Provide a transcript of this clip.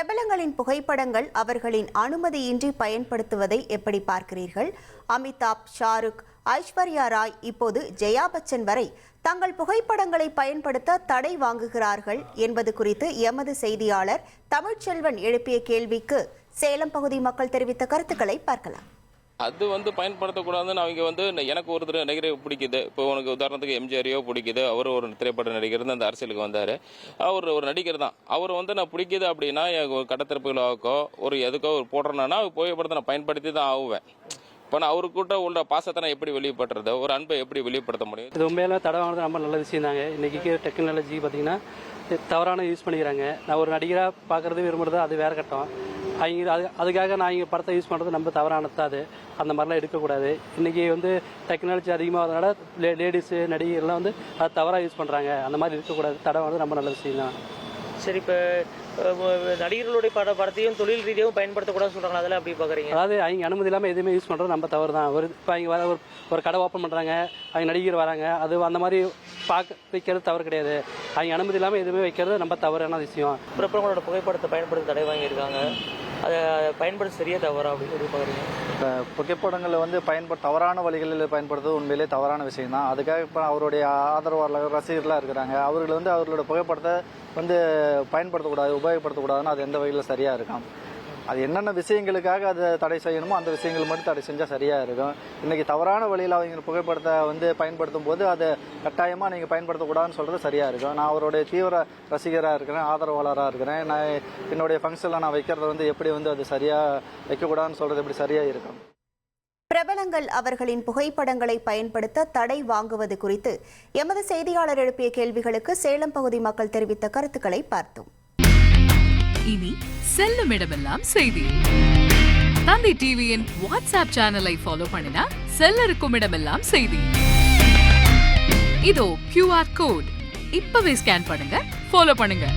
பிரபலங்களின் புகைப்படங்கள் அவர்களின் அனுமதியின்றி பயன்படுத்துவதை எப்படி பார்க்கிறீர்கள்? அமிதாப், ஷாருக், ஐஸ்வர்யா ராய், இப்போது ஜெயா பச்சன் வரை தங்கள் புகைப்படங்களை பயன்படுத்த தடை வாங்குகிறார்கள் என்பது குறித்து எமது செய்தியாளர் தமிழ்ச்செல்வன் எழுப்பிய கேள்விக்கு சேலம் பகுதி மக்கள் தெரிவித்த கருத்துக்களை பார்க்கலாம். அது பயன்படுத்தக்கூடாதுன்னு அவங்க எனக்கு ஒருத்தர் நடிகரை பிடிக்குது. இப்போ உனக்கு உதாரணத்துக்கு எம்ஜிஆரையோ பிடிக்குது. அவர் ஒரு திரைப்பட நடிகர் தான் அந்த அரசியலுக்கு வந்தார். அவர் ஒரு நடிகர் தான். அவர் நான் பிடிக்குது அப்படின்னா கடத்திறப்புகளாக்கோ ஒரு எதுக்கோ ஒரு போடுறேன்னா புகைப்படத்தை நான் பயன்படுத்தி தான் ஆகுவேன். இப்போ நான் அவருக்கிட்ட உள்ள பாசத்தை நான் எப்படி வெளிப்படுறது, ஒரு அன்பை எப்படி வெளிப்படுத்த முடியும்? இது உண்மையில தடை வாங்குறது ரொம்ப நல்ல விஷயம் தாங்க. இன்றைக்கி டெக்னாலஜி பார்த்திங்கன்னா தவறான யூஸ் பண்ணிக்கிறாங்க. நான் ஒரு நடிகராக பார்க்குறது விரும்புறது அது வேறு கட்டம். அதுக்காக நான் இங்கே படத்தை யூஸ் பண்ணுறது நம்ம தவறானது. அது அந்த மாதிரிலாம் எடுக்கக்கூடாது. இன்றைக்கி டெக்னாலஜி அதிகமாகிறதுனால லேடிஸு நடிகர்லாம் அது தவறாக யூஸ் பண்ணுறாங்க. அந்த மாதிரி இருக்கக்கூடாது. தடை வந்து ரொம்ப நல்ல விஷயம் தான். சரி, இப்போ நடிகர்களுடைய படத்தையும் தொழில் ரீதியாகவும் பயன்படுத்தக்கூடாதுன்னு சொல்கிறாங்க. அதெல்லாம் எப்படி பார்க்குறீங்க? அதாவது அவங்க அனுமதி இல்லாமல் எதுவுமே யூஸ் பண்ணுறது நம்ம தவறு தான். இப்போ அவங்க ஒரு கடை ஓப்பன் பண்ணுறாங்க, அவங்க நடிகர் வராங்க, அது அந்த மாதிரி பார்க்க வைக்கிறது தவறு கிடையாது. அவங்க அனுமதி இல்லாமல் எதுவுமே வைக்கிறது நம்ம தவறான விஷயம். பிரபலங்களோட புகைப்படத்தை பயன்படுத்த தடை வாங்கியிருக்காங்க. அதை பயன்படுத்த சரியா தவறா அப்படின்னு பார்க்குறீங்க? இப்போ புகைப்படங்களை தவறான வழிகளில் பயன்படுத்துறது உண்மையிலே தவறான விஷயம் தான். அதுக்காக இப்போ அவருடைய ஆதரவாளர்கள் ரசிகர்களாக இருக்கிறாங்க. அவர்கள் அவர்களோட புகைப்படத்தை பயன்படுத்தக்கூடாது, உபயோகப்படுத்தக்கூடாதுன்னு அது எந்த வகையில் சரியாக இருக்கும். அது என்னென்ன விஷயங்களுக்காக அதை தடை செய்யணுமோ அந்த விஷயங்கள் மட்டும் தடை செஞ்சால் சரியாக இருக்கும். இன்றைக்கி தவறான வழியில் அவங்க புகைப்படத்தை பயன்படுத்தும் போது அதை கட்டாயமாக நீங்கள் பயன்படுத்தக்கூடாதுன்னு சொல்கிறது சரியாக இருக்கும். நான் அவருடைய தீவிர ரசிகராக இருக்கிறேன், ஆதரவாளராக இருக்கிறேன். நான் என்னுடைய ஃபங்க்ஷனில் நான் வைக்கிறத எப்படி அது சரியாக வைக்கக்கூடாதுன்னு சொல்கிறது எப்படி சரியாக இருக்கும். பிரபலங்கள் அவர்களின் புகைப்படங்களை பயன்படுத்த தடை வாங்குவது குறித்து எமது செய்தியாளர் எழுப்பிய கேள்விகளுக்கு சேலம் பகுதி மக்கள் தெரிவித்த கருத்துக்களை பார்த்தோம். இனி செல்லும் இடமெல்லாம் செய்தி. தந்தி டிவியின் வாட்ஸ்அப் சேனலை ஃபாலோ பண்ணினா செல்ல இருக்கும் இடமெல்லாம் செய்தி. இதோ QR கோட் இப்பவே ஸ்கேன் பண்ணுங்க, ஃபாலோ பண்ணுங்க.